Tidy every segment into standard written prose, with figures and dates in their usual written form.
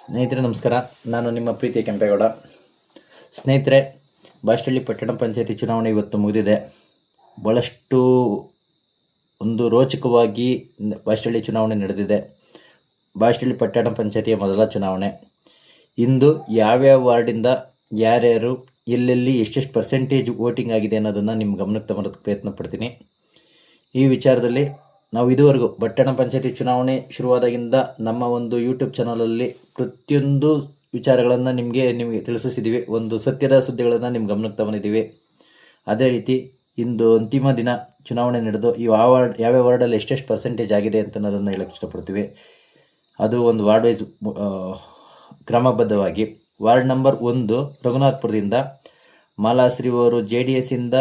ಸ್ನೇಹಿತರೆ ನಮಸ್ಕಾರ. ನಾನು ನಿಮ್ಮ ಪ್ರೀತಿಯ ಕೆಂಪೇಗೌಡ. ಸ್ನೇಹಿತರೆ, ಬಾಷ್ಟಳ್ಳಿ ಪಟ್ಟಣ ಪಂಚಾಯತಿ ಚುನಾವಣೆ ಇವತ್ತು ಮುಗಿದಿದೆ. ಭಾಳಷ್ಟು ಒಂದು ರೋಚಕವಾಗಿ ಬಾಷ್ಟಳ್ಳಿ ಚುನಾವಣೆ ನಡೆದಿದೆ. ಬಾಷ್ಟಳ್ಳಿ ಪಟ್ಟಣ ಪಂಚಾಯತಿಯ ಮೊದಲ ಚುನಾವಣೆ. ಇಂದು ಯಾವ್ಯಾವ ವಾರ್ಡಿಂದ ಯಾರ್ಯಾರು ಎಲ್ಲೆಲ್ಲಿ ಎಷ್ಟೆಷ್ಟು ಪರ್ಸೆಂಟೇಜ್ ವೋಟಿಂಗ್ ಆಗಿದೆ ಅನ್ನೋದನ್ನು ನಿಮ್ಮ ಗಮನಕ್ಕೆ ತರೋದಕ್ಕೆ ಪ್ರಯತ್ನ ಪಡ್ತೀನಿ. ಈ ವಿಚಾರದಲ್ಲಿ ನಾವು ಇದುವರೆಗೂ ಪಟ್ಟಣ ಪಂಚಾಯತಿ ಚುನಾವಣೆ ಶುರುವಾದಾಗಿಂದ ನಮ್ಮ ಒಂದು ಯೂಟ್ಯೂಬ್ ಚಾನಲಲ್ಲಿ ಪ್ರತಿಯೊಂದು ವಿಚಾರಗಳನ್ನು ನಿಮಗೆ ತಿಳಿಸಿದ್ದೀವಿ. ಒಂದು ಸತ್ಯದ ಸುದ್ದಿಗಳನ್ನು ನಿಮ್ಮ ಗಮನಕ್ಕೆ ತಗೊಂಡಿದ್ದೀವಿ. ಅದೇ ರೀತಿ ಇಂದು ಅಂತಿಮ ದಿನ ಚುನಾವಣೆ ನಡೆದು ಯಾವ್ಯಾವ ವಾರ್ಡಲ್ಲಿ ಎಷ್ಟೆಷ್ಟು ಪರ್ಸೆಂಟೇಜ್ ಆಗಿದೆ ಅಂತ ಅನ್ನೋದನ್ನು ಹೇಳಕ್ಕೆ ಇಷ್ಟಪಡ್ತೀವಿ. ಅದು ಒಂದು ವಾರ್ಡ್ ವೈಸ್ ಕ್ರಮಬದ್ಧವಾಗಿ. ವಾರ್ಡ್ ನಂಬರ್ 1 ರಘುನಾಥ್ಪುರದಿಂದ ಮಾಲಾಶ್ರೀ ಅವರು JDS ಇಂದ,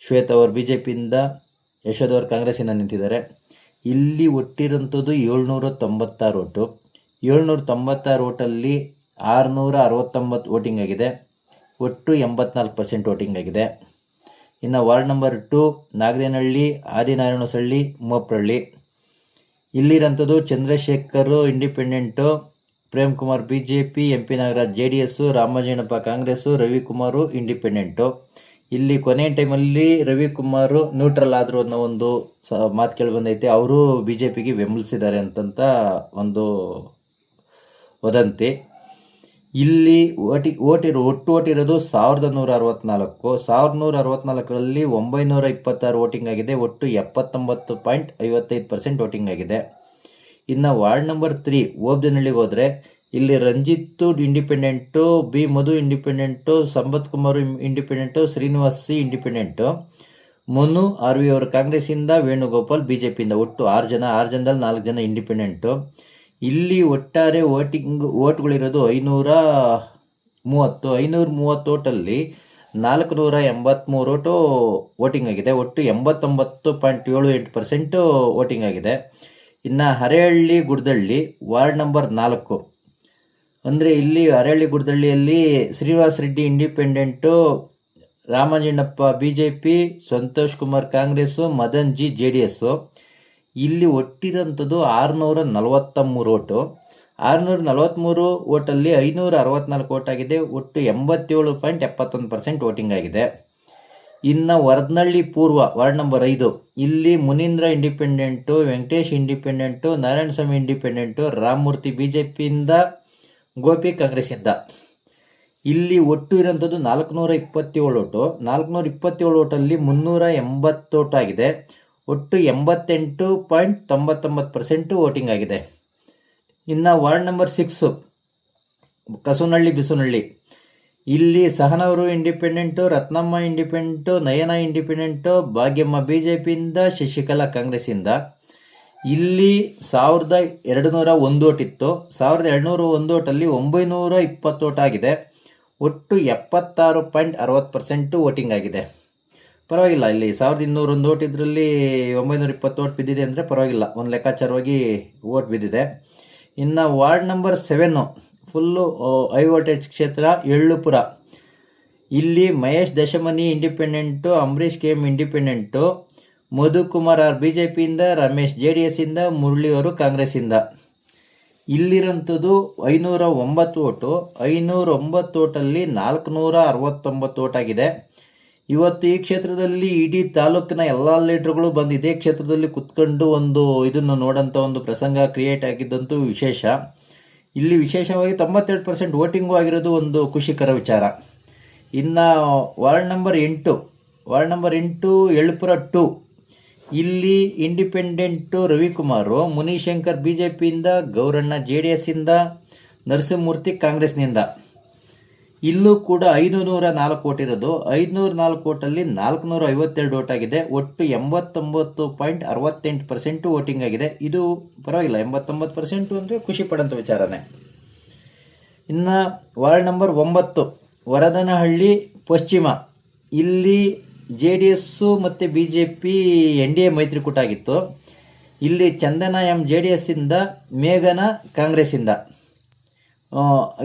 ಶ್ವೇತಾ ಅವರು BJPಯಿಂದ, ಯಶೋದ್ ಅವರು ಕಾಂಗ್ರೆಸ್ಸಿಂದ ನಿಂತಿದ್ದಾರೆ. ಇಲ್ಲಿ ಒಟ್ಟಿರೋಂಥದ್ದು 796 ಓಟು. 796 ಓಟಲ್ಲಿ 669 ವೋಟಿಂಗ್ ಆಗಿದೆ. ಒಟ್ಟು 84% ವೋಟಿಂಗ್ ಆಗಿದೆ. ಇನ್ನು ವಾರ್ಡ್ ನಂಬರ್ 2 ನಾಗದೇನಹಳ್ಳಿ, ಆದಿನಾರಾಯಣಸಳ್ಳಿ, ಮೋಪ್ರಳ್ಳಿ. ಇಲ್ಲಿರೋಂಥದ್ದು Chandrashekar independent, Prem Kumar BJP, MP Nagaraj JDS, Ramajenappa Congress, Ravikumar independent. ಇಲ್ಲಿ ಕೊನೆ ಟೈಮಲ್ಲಿ ರವಿಕುಮಾರ್ ನ್ಯೂಟ್ರಲ್ ಆದರು ಅನ್ನೋ ಒಂದು ಮಾತು ಕೇಳಿ ಬಂದೈತೆ. ಅವರು BJPಗೆ ಬೆಂಬಲಿಸಿದ್ದಾರೆ ಅಂತಂತ ಒಂದು ವದಂತಿ. ಇಲ್ಲಿ ಒಟ್ಟು ಓಟಿರೋದು 1164. 1164ರಲ್ಲಿ 926 ವೋಟಿಂಗ್ ಆಗಿದೆ. ಒಟ್ಟು 79.55% ವೋಟಿಂಗ್ ಆಗಿದೆ. ಇನ್ನು ವಾರ್ಡ್ ನಂಬರ್ 3 ಓಬ್ಜನಹಳ್ಳಿಗೆ ಹೋದರೆ ಇಲ್ಲಿ Ranjit independent, B Madhu independent, Sampath Kumar independent, Srinivas C independent, Manu RV ಅವರು ಕಾಂಗ್ರೆಸ್ಸಿಂದ, ವೇಣುಗೋಪಾಲ್ BJPಯಿಂದ. ಒಟ್ಟು 6 ಜನದಲ್ಲಿ 4 ಜನ ಇಂಡಿಪೆಂಡೆಂಟು. ಇಲ್ಲಿ ಒಟ್ಟಾರೆ ಓಟ್ಗಳಿರೋದು 530. 530 ಓಟಲ್ಲಿ 483 ಓಟು ವೋಟಿಂಗ್ ಆಗಿದೆ. ಒಟ್ಟು 89.78% ವೋಟಿಂಗ್ ಆಗಿದೆ. ಇನ್ನು ಹರೇಹಳ್ಳಿ ಗುಡ್ದಳ್ಳಿ ವಾರ್ಡ್ ನಂಬರ್ 4 ಅಂದರೆ ಇಲ್ಲಿ ಹರೇಹಳ್ಳಿ ಗುಡ್ದಳ್ಳಿಯಲ್ಲಿ Srinivas Reddy independent, Ramajenappa BJP, Santosh Kumar Congress, Madan G JDS. ಇಲ್ಲಿ ಒಟ್ಟಿರೋಂಥದ್ದು 643 ಓಟು. 643 ಓಟಲ್ಲಿ 564 ಓಟ್ ಆಗಿದೆ. ಒಟ್ಟು 87.71% ವೋಟಿಂಗ್ ಆಗಿದೆ. ಇನ್ನು ವರದನಹಳ್ಳಿ ಪೂರ್ವ ವಾರ್ಡ್ ನಂಬರ್ 5 ಇಲ್ಲಿ Munindra independent, Venkatesh independent, Narayanaswamy independent, Ramamurthy BJPಯಿಂದ, ಗೋಪಿ ಕಾಂಗ್ರೆಸ್ಸಿಂದ. ಇಲ್ಲಿ ಒಟ್ಟು ಇರೋಂಥದ್ದು 427 ಓಟು. 427 ಓಟಲ್ಲಿ 380 ಓಟ್ ಆಗಿದೆ. ಒಟ್ಟು 88.99% ವೋಟಿಂಗ್ ಆಗಿದೆ. ಇನ್ನು ವಾರ್ಡ್ ನಂಬರ್ 6 ಕಸುನಹಳ್ಳಿ ಬಿಸುನಹಳ್ಳಿ ಇಲ್ಲಿ ಸಹನವರು ಇಂಡಿಪೆಂಡೆಂಟು, ರತ್ನಮ್ಮ ಇಂಡಿಪೆಂಡೆಂಟು, ನಯನ ಇಂಡಿಪೆಂಡೆಂಟು, ಭಾಗ್ಯಮ್ಮ BJPಯಿಂದ, ಶಶಿಕಲಾ ಕಾಂಗ್ರೆಸ್ಸಿಂದ. ಇಲ್ಲಿ 1201 ಓಟ್ ಇತ್ತು. 1201 ಓಟಲ್ಲಿ 920 ಓಟ್ ಆಗಿದೆ. ಒಟ್ಟು 76.60% ವೋಟಿಂಗ್ ಆಗಿದೆ. ಪರವಾಗಿಲ್ಲ. ಇಲ್ಲಿ 1201 ಓಟ್ ಇದರಲ್ಲಿ 920 ಓಟ್ ಬಿದ್ದಿದೆ ಅಂದರೆ ಪರವಾಗಿಲ್ಲ, ಒಂದು ಲೆಕ್ಕಾಚಾರವಾಗಿ ಓಟ್ ಬಿದ್ದಿದೆ. ಇನ್ನು ward number 7 full high voltage ಕ್ಷೇತ್ರ ಎಳ್ಳುಪುರ. ಇಲ್ಲಿ Mahesh Dashamani independent, Ambarish KM independent, Madhukumar BJPಯಿಂದ, ರಮೇಶ್ JDSಯಿಂದ, ಮುರಳಿ ಅವರು ಕಾಂಗ್ರೆಸ್ಸಿಂದ. ಇಲ್ಲಿರೋಂಥದ್ದು 509 ಓಟು. 509 ಓಟಲ್ಲಿ 469 ಓಟ್ ಆಗಿದೆ. ಇವತ್ತು ಈ ಕ್ಷೇತ್ರದಲ್ಲಿ ಇಡೀ ತಾಲೂಕಿನ ಎಲ್ಲ ಲೀಡರ್ಗಳು ಬಂದು ಇದೇ ಕ್ಷೇತ್ರದಲ್ಲಿ ಕುತ್ಕೊಂಡು ಇದನ್ನು ನೋಡೋಂಥ ಒಂದು ಪ್ರಸಂಗ ಕ್ರಿಯೇಟ್ ಆಗಿದ್ದಂತೂ ವಿಶೇಷ. ಇಲ್ಲಿ ವಿಶೇಷವಾಗಿ 97% ವೋಟಿಂಗು ಆಗಿರೋದು ಒಂದು ಖುಷಿಕರ ವಿಚಾರ. ಇನ್ನು ವಾರ್ಡ್ ನಂಬರ್ 8 ಎಳ್ಳುಪುರ 2 ಇಲ್ಲಿ ಇಂಡಿಪೆಂಡೆಂಟು ರವಿಕುಮಾರು, ಮುನಿಶಂಕರ್ BJPಯಿಂದ, ಗೌರಣ್ಣ JDSಯಿಂದ, ನರಸಿಂಹಮೂರ್ತಿ ಕಾಂಗ್ರೆಸ್ನಿಂದ. ಇಲ್ಲೂ ಕೂಡ 504 ಓಟ್ ಇರೋದು. 504 ಓಟಲ್ಲಿ 452 ಓಟ್ ಆಗಿದೆ. ಒಟ್ಟು 89.68% ವೋಟಿಂಗ್ ಆಗಿದೆ. ಇದು ಪರವಾಗಿಲ್ಲ, 89% ಅಂದರೆ ಖುಷಿ ಪಡೋಂಥ ವಿಚಾರನೇ. ಇನ್ನು ವಾರ್ಡ್ ನಂಬರ್ 9 ವರದನಹಳ್ಳಿ ಪಶ್ಚಿಮ ಇಲ್ಲಿ JDS ಮತ್ತು BJP NDA ಮೈತ್ರಿಕೂಟ ಆಗಿತ್ತು. ಇಲ್ಲಿ ಚಂದನ M JDSಯಿಂದ, ಮೇಘನ ಕಾಂಗ್ರೆಸ್ಸಿಂದ.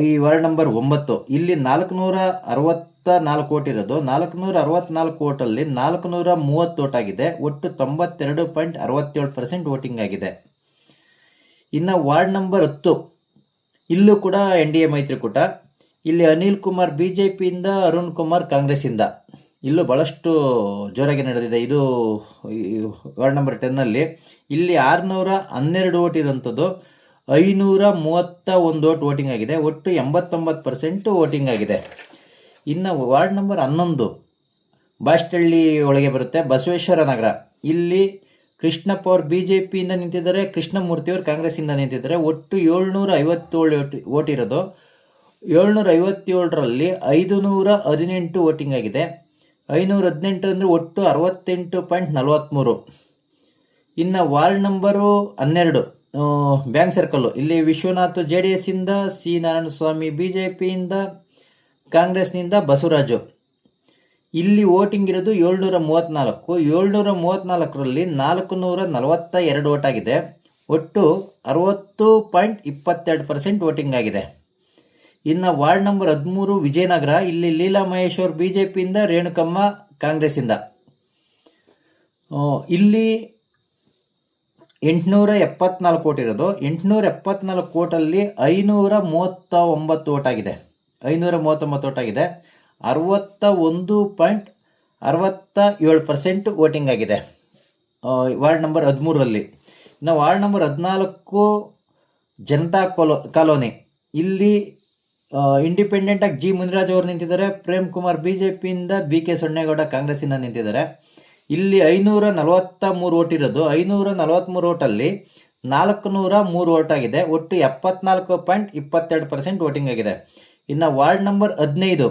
ಈ ವಾರ್ಡ್ ನಂಬರ್ 9 ಇಲ್ಲಿ 464 ಓಟ್ ಇರೋದು. 464 ಓಟಲ್ಲಿ 430 ಓಟ್ ಆಗಿದೆ. ಒಟ್ಟು 92.67% ವೋಟಿಂಗ್ ಆಗಿದೆ. ಇನ್ನು ವಾರ್ಡ್ ನಂಬರ್ 10 ಇಲ್ಲೂ ಕೂಡ NDA ಮೈತ್ರಿಕೂಟ. ಇಲ್ಲಿ ಅನಿಲ್ ಕುಮಾರ್ BJPಯಿಂದ, ಅರುಣ್ ಕುಮಾರ್ ಕಾಂಗ್ರೆಸ್ಸಿಂದ. ಇಲ್ಲೂ ಭಾಳಷ್ಟು ಜೋರಾಗಿ ನಡೆದಿದೆ. ಇದು ವಾರ್ಡ್ ನಂಬರ್ 10ನಲ್ಲಿ ಇಲ್ಲಿ 612 ವೋಟ್ ಇರೋಂಥದ್ದು 531 ವೋಟಿಂಗ್ ಆಗಿದೆ. ಒಟ್ಟು 89% ವೋಟಿಂಗ್ ಆಗಿದೆ. ಇನ್ನು ವಾರ್ಡ್ ನಂಬರ್ 11 ಬಾಷ್ಟಳ್ಳಿ ಒಳಗೆ ಬರುತ್ತೆ, ಬಸವೇಶ್ವರ ನಗರ. ಇಲ್ಲಿ ಕೃಷ್ಣಪ್ಪ ಅವರು BJPಯಿಂದ ನಿಂತಿದ್ದಾರೆ, ಕೃಷ್ಣಮೂರ್ತಿಯವರು ಕಾಂಗ್ರೆಸ್ಸಿಂದ ನಿಂತಿದ್ದಾರೆ. ಒಟ್ಟು 757 ವೋಟ್ ಇರೋದು. 757ರಲ್ಲಿ 518 ವೋಟಿಂಗ್ ಆಗಿದೆ. 518 ಅಂದರೆ ಒಟ್ಟು 68.43. ಇನ್ನು ವಾರ್ಡ್ ನಂಬರು 12 ಬ್ಯಾಂಕ್ ಸರ್ಕಲ್ಲು. ಇಲ್ಲಿ ವಿಶ್ವನಾಥ್ JDSಯಿಂದ, ಸಿ ನಾರಾಯಣಸ್ವಾಮಿ BJPಯಿಂದ, ಕಾಂಗ್ರೆಸ್ನಿಂದ ಬಸವರಾಜು. ಇಲ್ಲಿ ವೋಟಿಂಗ್ ಇರೋದು 734. 734ರಲ್ಲಿ 442 ವೋಟ್ ಆಗಿದೆ. ಒಟ್ಟು 60.22% ವೋಟಿಂಗ್ ಆಗಿದೆ. ಇನ್ನು ವಾರ್ಡ್ ನಂಬರ್ 13 ವಿಜಯನಗರ. ಇಲ್ಲಿ ಲೀಲಾ ಮಹೇಶ್ವರ್ BJPಯಿಂದ, ರೇಣುಕಮ್ಮ ಕಾಂಗ್ರೆಸ್ಸಿಂದ. ಇಲ್ಲಿ 874 ವೋಟ್ ಇರೋದು. 874 ವೋಟಲ್ಲಿ 539 ವೋಟ್ ಆಗಿದೆ. 539 ವೋಟ್ ಆಗಿದೆ. 61.67% ವೋಟಿಂಗ್ ಆಗಿದೆ ವಾರ್ಡ್ ನಂಬರ್ 13ರಲ್ಲಿ. ಇನ್ನು ವಾರ್ಡ್ ನಂಬರ್ 14 ಜನತಾ ಕಾಲೋನಿ. ಇಲ್ಲಿ ಇಂಡಿಪೆಂಡೆಂಟಾಗಿ G ಮುನಿರಾಜ್ ಅವರು ನಿಂತಿದ್ದಾರೆ. ಪ್ರೇಮ್ ಕುಮಾರ್ BJPಯಿಂದ, BK ಸೊನ್ನೇಗೌಡ ಕಾಂಗ್ರೆಸ್ಸಿಂದ ನಿಂತಿದ್ದಾರೆ. ಇಲ್ಲಿ 543 ವೋಟ್ ಇರೋದು. 543 ವೋಟಲ್ಲಿ 403 ವೋಟ್ ಆಗಿದೆ. ಒಟ್ಟು 74.22% ವೋಟಿಂಗ್ ಆಗಿದೆ. ಇನ್ನು ward number 15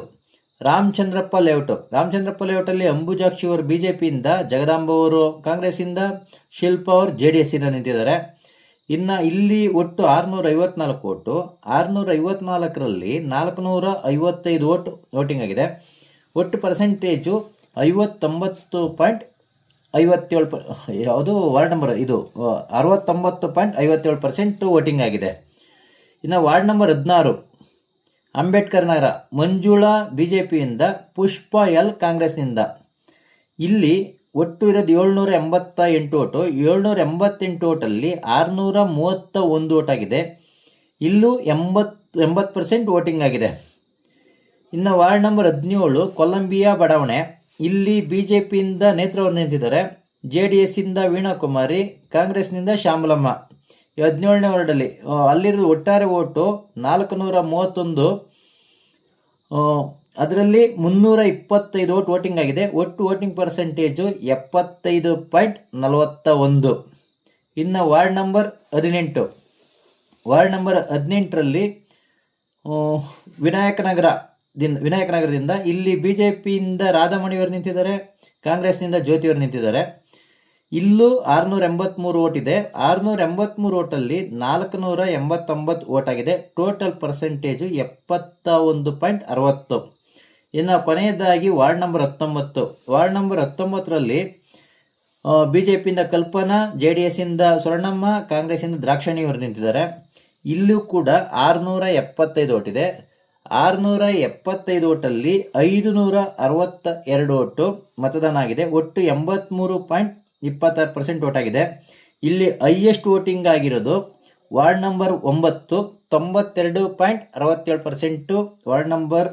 Ramachandrappa layout. Ramachandrappa ಲೇಔಟಲ್ಲಿ ಅಂಬುಜಾಕ್ಷಿ ಅವರು BJPಯಿಂದ, ಜಗದಾಂಬ ಅವರು ಕಾಂಗ್ರೆಸ್ಸಿಂದ, ಶಿಲ್ಪಾ ಅವರು JDSಯಿಂದ ನಿಂತಿದ್ದಾರೆ. ಇನ್ನು ಇಲ್ಲಿ ಒಟ್ಟು 654 ವೋಟು. 654ರಲ್ಲಿ 455 ವೋಟಿಂಗ್ ಆಗಿದೆ. ಒಟ್ಟು ಪರ್ಸೆಂಟೇಜು 59.57. ಯಾವುದು ವಾರ್ಡ್ ನಂಬರ್ ಇದು 69.57% ವೋಟಿಂಗ್ ಆಗಿದೆ. ಇನ್ನು ವಾರ್ಡ್ ನಂಬರ್ 16 ಅಂಬೇಡ್ಕರ್ ನಗರ. ಮಂಜುಳಾ BJPಯಿಂದ, ಪುಷ್ಪ L ಕಾಂಗ್ರೆಸ್ನಿಂದ. ಇಲ್ಲಿ ಒಟ್ಟು ಇರೋದು 788 ವೋಟು. 788 ವೋಟಲ್ಲಿ 631 ವೋಟ್ ಆಗಿದೆ. ಇಲ್ಲೂ 80% ವೋಟಿಂಗ್ ಆಗಿದೆ. ಇನ್ನು ವಾರ್ಡ್ ನಂಬರ್ 17 ಕೊಲಂಬಿಯಾ ಬಡಾವಣೆ. ಇಲ್ಲಿ BJPಯಿಂದ ನೇತ್ರವರು ನಿಂತಿದ್ದಾರೆ, JDSಯಿಂದ ವೀಣಾ ಕುಮಾರಿ, ಕಾಂಗ್ರೆಸ್ನಿಂದ ಶ್ಯಾಮಲಮ್ಮ. 17ನೇ ವಾರ್ಡಲ್ಲಿ ಅಲ್ಲಿರೋದು ಒಟ್ಟಾರೆ ವೋಟು 431. ಅದರಲ್ಲಿ 325 ವೋಟ್ ವೋಟಿಂಗ್ ಆಗಿದೆ. ಒಟ್ಟು ವೋಟಿಂಗ್ ಪರ್ಸೆಂಟೇಜು 75.41. ಇನ್ನು ವಾರ್ಡ್ ನಂಬರ್ 18. ವಾರ್ಡ್ ನಂಬರ್ 18ರಲ್ಲಿ ವಿನಾಯಕನಗರದಿಂದ ಇಲ್ಲಿ BJPಯಿಂದ ರಾಧಾಮಣಿಯವರು ನಿಂತಿದ್ದಾರೆ, ಕಾಂಗ್ರೆಸ್ನಿಂದ ಜ್ಯೋತಿಯವರು ನಿಂತಿದ್ದಾರೆ. ಇಲ್ಲೂ 683 ವೋಟ್ ಇದೆ. 683 ವೋಟಲ್ಲಿ 489 ವೋಟ್ ಆಗಿದೆ. Total percentage 71.60. ಇನ್ನು ಕೊನೆಯದಾಗಿ ವಾರ್ಡ್ ನಂಬರ್ 19. ವಾರ್ಡ್ ನಂಬರ್ 19ರಲ್ಲಿ BJPಯಿಂದ ಕಲ್ಪನಾ, JDSಯಿಂದ ಸ್ವರ್ಣಮ್ಮ, ಕಾಂಗ್ರೆಸ್ಸಿಂದ ದ್ರಾಕ್ಷಣಿಯವರು ನಿಂತಿದ್ದಾರೆ. ಇಲ್ಲೂ ಕೂಡ 675 ವೋಟ್ ಇದೆ. 675 ವೋಟಲ್ಲಿ 562 ವೋಟು ಮತದಾನ ಆಗಿದೆ. ಒಟ್ಟು 83.26% ವೋಟ್ ಆಗಿದೆ. ಇಲ್ಲಿ ಹೈಯೆಸ್ಟ್ ವೋಟಿಂಗ್ ಆಗಿರೋದು ವಾರ್ಡ್ ನಂಬರ್ 9 92.67%. ವಾರ್ಡ್ ನಂಬರ್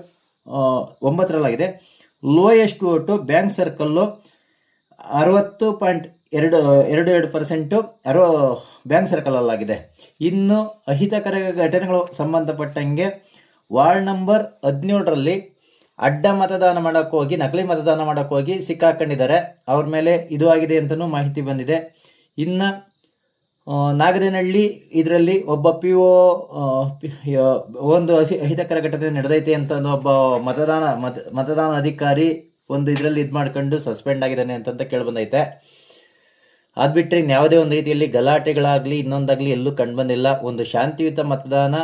9ರಲ್ಲಾಗಿದೆ. Lowest vote bank circle 60.22% bank ಸರ್ಕಲಲ್ಲಾಗಿದೆ. ಇನ್ನು ಅಹಿತಕರ ಘಟನೆಗಳು ಸಂಬಂಧಪಟ್ಟಂಗೆ ವಾರ್ಡ್ ನಂಬರ್ 17ರಲ್ಲಿ ಅಡ್ಡ ಮತದಾನ ಮಾಡೋಕ್ಕೆ ಹೋಗಿ, ನಕಲಿ ಮತದಾನ ಮಾಡೋಕ್ಕೆ ಹೋಗಿ ಸಿಕ್ಕಾಕೊಂಡಿದ್ದಾರೆ. ಅವ್ರ ಮೇಲೆ ಇದು ಆಗಿದೆ ಅಂತಲೂ ಮಾಹಿತಿ ಬಂದಿದೆ. ಇನ್ನು ನಾಗರೇನಹಳ್ಳಿ ಇದರಲ್ಲಿ ಒಬ್ಬ PO ಒಂದು ಅಹಿತಕರ ಘಟನೆ ನಡೆದೈತೆ ಅಂತ ಒಬ್ಬ ಮತದಾನ ಅಧಿಕಾರಿ ಒಂದು ಇದರಲ್ಲಿ ಇದು ಮಾಡ್ಕೊಂಡು ಸಸ್ಪೆಂಡ್ ಆಗಿದ್ದಾನೆ ಅಂತ ಕೇಳಿಬಂದೈತೆ. ಅದು ಬಿಟ್ಟರೆ ಯಾವುದೇ ಒಂದು ರೀತಿಯಲ್ಲಿ ಗಲಾಟೆಗಳಾಗಲಿ ಇನ್ನೊಂದಾಗಲಿ ಎಲ್ಲೂ ಕಂಡುಬಂದಿಲ್ಲ. ಒಂದು ಶಾಂತಿಯುತ ಮತದಾನ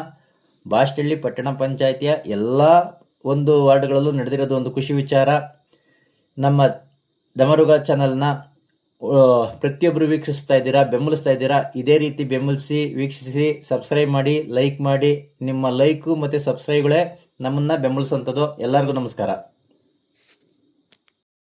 ಬಾಷ್ಟಳ್ಳಿ ಪಟ್ಟಣ ಪಂಚಾಯಿತಿಯ ಎಲ್ಲ ಒಂದು ವಾರ್ಡ್ಗಳಲ್ಲೂ ನಡೆದಿರೋದು ಒಂದು ಖುಷಿ ವಿಚಾರ. ನಮ್ಮ ಡಮರುಗ ಚಾನಲ್ನ ಪ್ರತಿಯೊಬ್ಬರು ವೀಕ್ಷಿಸ್ತಾ ಇದ್ದೀರಾ, ಬೆಂಬಲಿಸ್ತಾ ಇದ್ದೀರಾ. ಇದೇ ರೀತಿ ಬೆಂಬಲಿಸಿ, ವೀಕ್ಷಿಸಿ, ಸಬ್ಸ್ಕ್ರೈಬ್ ಮಾಡಿ, ಲೈಕ್ ಮಾಡಿ. ನಿಮ್ಮ ಲೈಕು ಮತ್ತು ಸಬ್ಸ್ಕ್ರೈಬ್ಗಳೇ ನಮ್ಮನ್ನು ಬೆಂಬಲಿಸುವಂಥದ್ದು. ಎಲ್ಲರಿಗೂ ನಮಸ್ಕಾರ.